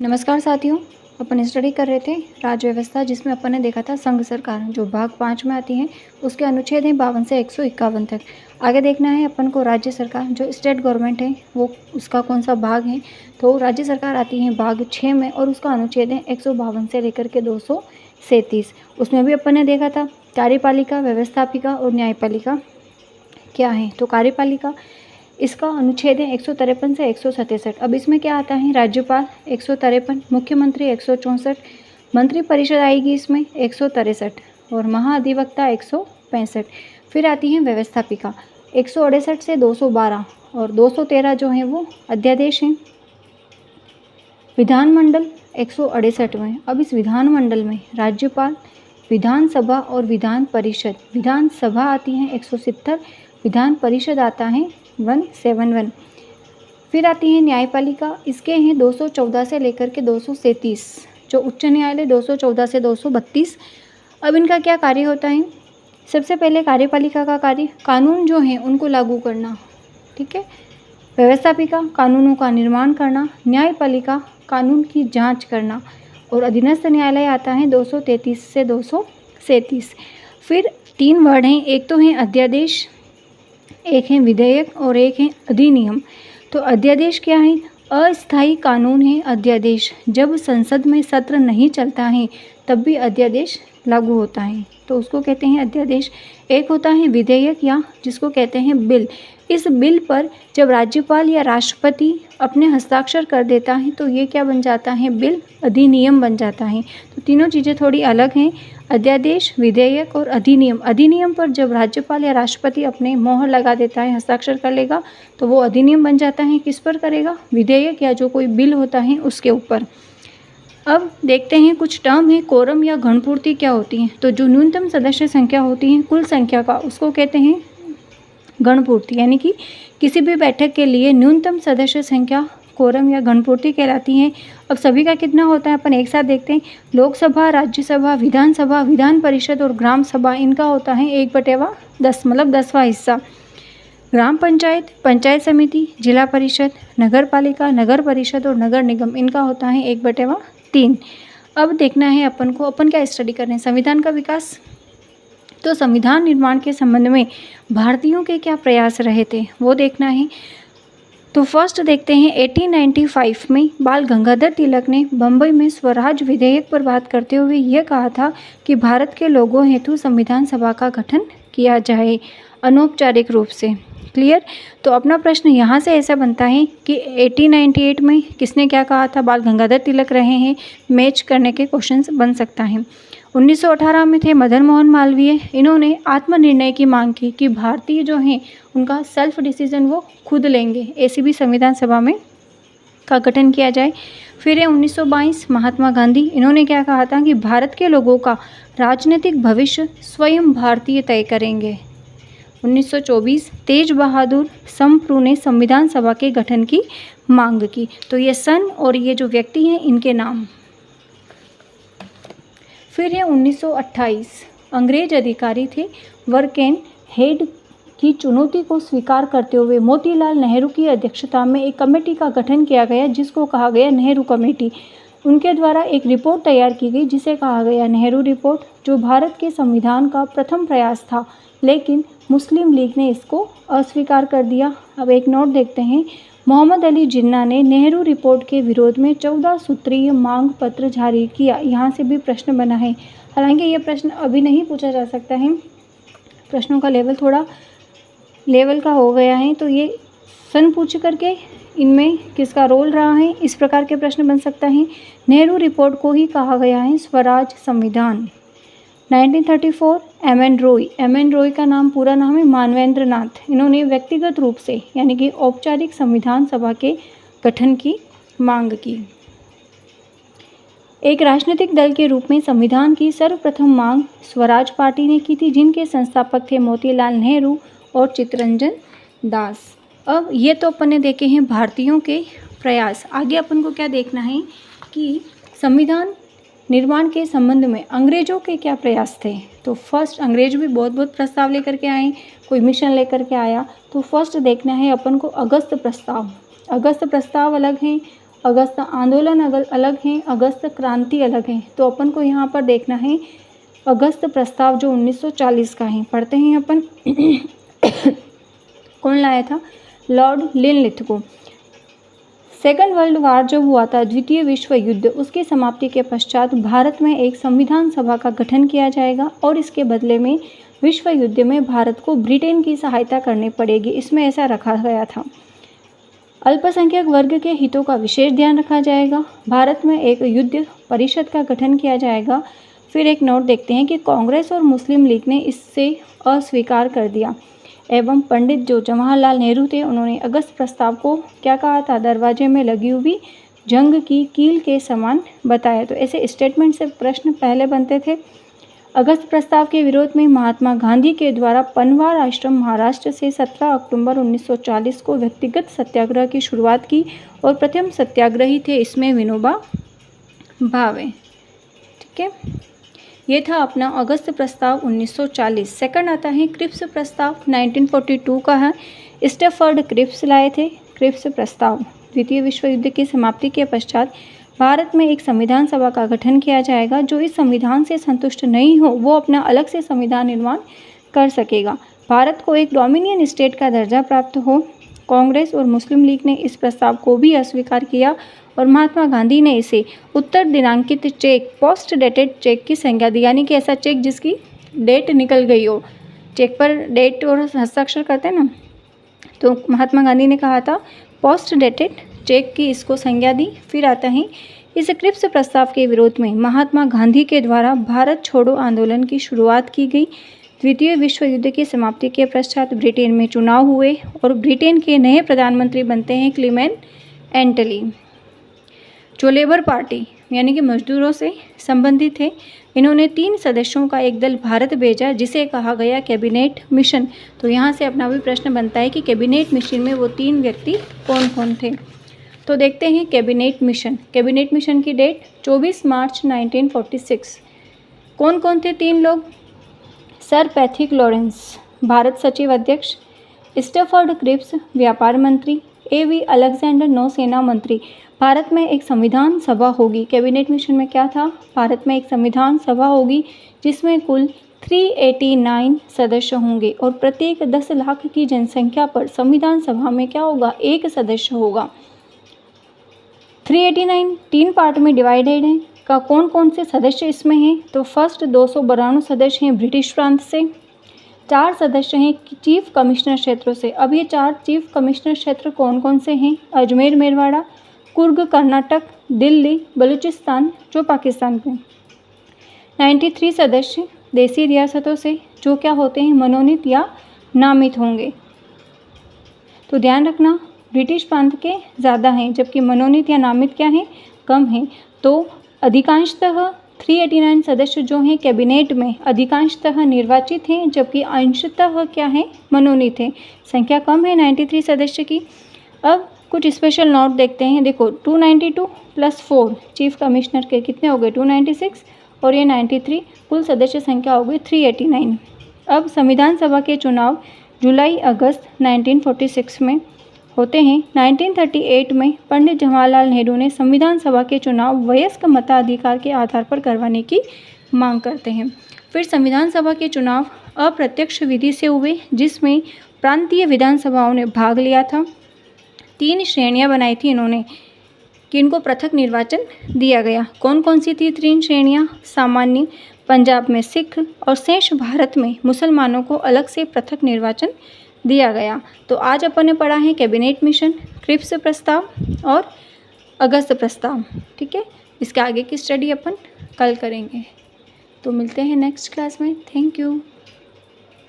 नमस्कार साथियों। अपन स्टडी कर रहे थे राज्य व्यवस्था, जिसमें अपन ने देखा था संघ सरकार जो भाग 5 में आती है। उसके अनुच्छेद हैं 52 से 151 तक। आगे देखना है अपन को राज्य सरकार जो स्टेट गवर्नमेंट है वो उसका कौन सा भाग है। तो राज्य सरकार आती है भाग 6 में और उसका अनुच्छेद है 152 से लेकर के 237। उसमें भी अपन ने देखा था कार्यपालिका, व्यवस्थापिका और न्यायपालिका क्या है। तो कार्यपालिका इसका अनुच्छेद है 153 से 167। अब इसमें क्या आता है, राज्यपाल 153, मुख्यमंत्री 164, मंत्रिपरिषद आएगी इसमें 163 और महाधिवक्ता 165। फिर आती है व्यवस्थापिका 168 से 212 और 213 जो है वो अध्यादेश हैं। विधानमंडल 168 में। अब इस विधानमंडल में राज्यपाल, विधानसभा और विधान परिषद। विधानसभा आती है 170, विधान परिषद आता है 171। फिर आती है न्यायपालिका, इसके हैं 214 से लेकर के 237। जो उच्च न्यायालय 214 से 232। अब इनका क्या कार्य होता है। सबसे पहले कार्यपालिका का कार्य कानून जो हैं उनको लागू करना, ठीक है। व्यवस्थापिका कानूनों का निर्माण करना, न्यायपालिका कानून की जांच करना और अधीनस्थ न्यायालय आता है 233 से 237। फिर 3 वर्ड हैं, एक तो है अध्यादेश, एक है विधेयक और एक है अधिनियम। तो अध्यादेश क्या है, अस्थायी कानून है अध्यादेश। जब संसद में सत्र नहीं चलता है तब भी अध्यादेश लागू होता है, तो उसको कहते हैं अध्यादेश। एक होता है विधेयक या जिसको कहते हैं बिल। इस बिल पर जब राज्यपाल या राष्ट्रपति अपने हस्ताक्षर कर देता है तो ये क्या बन जाता है, बिल। अधिनियम बन जाता है। तो तीनों चीज़ें थोड़ी अलग हैं, अध्यादेश, विधेयक और अधिनियम। अधिनियम पर जब राज्यपाल या राष्ट्रपति अपने मोहर लगा देता है, हस्ताक्षर कर लेगा तो वो अधिनियम बन जाता है। किस पर करेगा, विधेयक या जो कोई बिल होता है उसके ऊपर। अब देखते हैं कुछ टर्म है, कोरम या घनपूर्ति क्या होती है। तो जो न्यूनतम सदस्य संख्या होती है कुल संख्या का, उसको कहते हैं गणपूर्ति। यानी कि किसी भी बैठक के लिए न्यूनतम सदस्य संख्या कोरम या घनपूर्ति कहलाती है। अब सभी का कितना होता है अपन एक साथ देखते हैं। लोकसभा, राज्यसभा, विधानसभा, विधान परिषद और ग्राम सभा, इनका होता है 1/10, मतलब 10वां हिस्सा। ग्राम पंचायत, पंचायत समिति, जिला परिषद, नगर पालिका, नगर परिषद और नगर निगम, इनका होता है 1/3। अब देखना है अपन को, अपन क्या स्टडी कर रहे हैं, संविधान का विकास। तो संविधान निर्माण के संबंध में भारतीयों के क्या प्रयास रहे थे वो देखना है। तो फर्स्ट देखते हैं 1895 में बाल गंगाधर तिलक ने बम्बई में स्वराज विधेयक पर बात करते हुए यह कहा था कि भारत के लोगों हेतु संविधान सभा का गठन किया जाए अनौपचारिक रूप से। क्लियर। तो अपना प्रश्न यहाँ से ऐसा बनता है कि 1898 में किसने क्या कहा था, बाल गंगाधर तिलक रहे हैं। मैच करने के क्वेश्चंस बन सकता है। 1918 में थे मदन मोहन मालवीय। इन्होंने आत्मनिर्णय की मांग की कि भारतीय जो हैं उनका सेल्फ डिसीजन वो खुद लेंगे, ऐसी भी संविधान सभा में का गठन किया जाए। फिर है 1922 महात्मा गांधी। इन्होंने क्या कहा था कि भारत के लोगों का राजनीतिक भविष्य स्वयं भारतीय तय करेंगे। 1924 तेज बहादुर समप्रू ने संविधान सभा के गठन की मांग की। तो ये सन और ये जो व्यक्ति हैं इनके नाम। फिर है 1928 अंग्रेज अधिकारी थे वर्केन हेड की चुनौती को स्वीकार करते हुए मोतीलाल नेहरू की अध्यक्षता में एक कमेटी का गठन किया गया जिसको कहा गया नेहरू कमेटी। उनके द्वारा एक रिपोर्ट तैयार की गई जिसे कहा गया नेहरू रिपोर्ट, जो भारत के संविधान का प्रथम प्रयास था, लेकिन मुस्लिम लीग ने इसको अस्वीकार कर दिया। अब एक नोट देखते हैं। मोहम्मद अली जिन्ना ने नेहरू रिपोर्ट के विरोध में 14 सूत्रीय मांग पत्र जारी किया। यहाँ से भी प्रश्न बना है, हालांकि ये प्रश्न अभी नहीं पूछा जा सकता है, प्रश्नों का लेवल थोड़ा लेवल का हो गया है। तो ये सन पूछ करके इनमें किसका रोल रहा है, इस प्रकार के प्रश्न बन सकता है। नेहरू रिपोर्ट को ही कहा गया है स्वराज संविधान। 1934 एम एन रॉय का नाम, पूरा नाम है मानवेंद्र नाथ। इन्होंने व्यक्तिगत रूप से यानी कि औपचारिक संविधान सभा के गठन की मांग की। एक राजनीतिक दल के रूप में संविधान की सर्वप्रथम मांग स्वराज पार्टी ने की थी, जिनके संस्थापक थे मोतीलाल नेहरू और चित्तरंजन दास। अब ये तो अपन ने देखे हैं भारतीयों के प्रयास। आगे अपन को क्या देखना है कि संविधान निर्माण के संबंध में अंग्रेजों के क्या प्रयास थे। तो फर्स्ट अंग्रेज भी बहुत प्रस्ताव लेकर के आए, कोई मिशन लेकर के आया। तो फर्स्ट देखना है अपन को अगस्त प्रस्ताव। अगस्त प्रस्ताव अलग हैं अगस्त आंदोलन अलग हैं, अगस्त क्रांति अलग है। तो अपन को यहाँ पर देखना है अगस्त प्रस्ताव जो 1940 का है। पढ़ते हैं अपन। कौन लाया था? Lord Linlithgow. Second world war जब हुआ था, द्वितीय विश्व युद्ध, उसकी समाप्ति के पश्चात भारत में एक संविधान सभा का गठन किया जाएगा और इसके बदले में विश्व युद्ध में भारत को ब्रिटेन की सहायता करनी पड़ेगी, इसमें ऐसा रखा गया था। अल्पसंख्यक वर्ग के हितों का विशेष ध्यान रखा जाएगा। भारत में एक युद्ध परिषद का गठन किया जाएगा। फिर एक नोट देखते हैं कि कांग्रेस और मुस्लिम लीग ने इससे अस्वीकार कर दिया एवं पंडित जो जवाहरलाल नेहरू थे उन्होंने अगस्त प्रस्ताव को क्या कहा था? दरवाजे में लगी हुई जंग की कील के समान बताया। तो ऐसे स्टेटमेंट से प्रश्न पहले बनते थे। अगस्त प्रस्ताव के विरोध में महात्मा गांधी के द्वारा पनवार आश्रम महाराष्ट्र से 17 अक्टूबर 1940 को व्यक्तिगत सत्याग्रह की शुरुआत की और प्रथम सत्याग्रही थे इसमें विनोबा भावे। ठीक है, ये था अपना अगस्त प्रस्ताव 1940। सेकंड आता है क्रिप्स प्रस्ताव 1942 का है। स्टेफर्ड क्रिप्स लाए थे क्रिप्स प्रस्ताव। द्वितीय विश्व युद्ध की समाप्ति के पश्चात भारत में एक संविधान सभा का गठन किया जाएगा। जो इस संविधान से संतुष्ट नहीं हो वो अपना अलग से संविधान निर्माण कर सकेगा। भारत को एक डोमिनियन स्टेट का दर्जा प्राप्त हो। कांग्रेस और मुस्लिम लीग ने इस प्रस्ताव को भी अस्वीकार किया और महात्मा गांधी ने इसे उत्तर दिनांकित चेक, पोस्ट डेटेड चेक की संज्ञा दी, यानी कि ऐसा चेक जिसकी डेट निकल गई हो। चेक पर डेट और हस्ताक्षर करते हैं ना, तो महात्मा गांधी ने कहा था पोस्ट डेटेड चेक की इसको संज्ञा दी। फिर आता है इस क्रिप्स प्रस्ताव के विरोध में महात्मा गांधी के द्वारा भारत छोड़ो आंदोलन की शुरुआत की गई। द्वितीय विश्व युद्ध की समाप्ति के पश्चात ब्रिटेन में चुनाव हुए और ब्रिटेन के नए प्रधानमंत्री बनते हैं क्लीमेंट एटली, जो लेबर पार्टी यानी कि मजदूरों से संबंधित थे। इन्होंने 3 सदस्यों का एक दल भारत भेजा जिसे कहा गया कैबिनेट मिशन। तो यहाँ से अपना भी प्रश्न बनता है कि कैबिनेट मिशन में वो 3 व्यक्ति कौन कौन थे। तो देखते हैं कैबिनेट मिशन। कैबिनेट मिशन की डेट 24 मार्च 1946। कौन कौन थे 3 लोग? सर पैथिक लॉरेंस भारत सचिव अध्यक्ष, स्टेफर्ड क्रिप्स व्यापार मंत्री, A.V. अलेक्जेंडर नौसेना मंत्री। भारत में एक संविधान सभा होगी। कैबिनेट मिशन में क्या था? भारत में एक संविधान सभा होगी जिसमें कुल 389 सदस्य होंगे और प्रत्येक 10 लाख की जनसंख्या पर संविधान सभा में क्या होगा? 1 सदस्य होगा। 389 3 पार्ट में डिवाइडेड है। का कौन कौन से सदस्य इसमें हैं? तो फर्स्ट 292 सदस्य हैं ब्रिटिश प्रांत से, 4 सदस्य हैं चीफ कमिश्नर क्षेत्रों से। अब ये 4 चीफ कमिश्नर क्षेत्र कौन कौन से हैं? अजमेर मेरवाड़ा, कुर्ग कर्नाटक, दिल्ली, बलूचिस्तान जो पाकिस्तान के। 93 सदस्य देसी रियासतों से जो क्या होते हैं? मनोनीत या नामित होंगे। तो ध्यान रखना ब्रिटिश प्रांत के ज़्यादा हैं जबकि मनोनीत या नामित क्या हैं? कम हैं। तो अधिकांशतः 389 सदस्य जो हैं कैबिनेट में अधिकांशतः निर्वाचित हैं जबकि अंशतः क्या है? मनोनीत हैं। संख्या कम है 93 सदस्य की। अब कुछ स्पेशल नोट देखते हैं। देखो 292 + 4 चीफ कमिश्नर के कितने हो गए? 296 और ये 93, कुल सदस्य संख्या हो गई 389। अब संविधान सभा के चुनाव जुलाई अगस्त 1946 में होते हैं। 1938 में पंडित जवाहरलाल नेहरू ने संविधान सभा के चुनाव वयस्क मताधिकार के आधार पर करवाने की मांग करते हैं। फिर संविधान सभा के चुनाव अप्रत्यक्ष विधि से हुए जिसमें प्रांतीय विधानसभाओं ने भाग लिया था। 3 श्रेणियां बनाई थी इन्होंने कि इनको पृथक निर्वाचन दिया गया। कौन कौन सी थी 3 श्रेणियां? सामान्य, पंजाब में सिख और शेष भारत में मुसलमानों को अलग से पृथक निर्वाचन दिया गया। तो आज अपन ने पढ़ा है कैबिनेट मिशन, क्रिप्स प्रस्ताव और अगस्त प्रस्ताव। ठीक है, इसके आगे की स्टडी अपन कल करेंगे। तो मिलते हैं नेक्स्ट क्लास में। Thank you.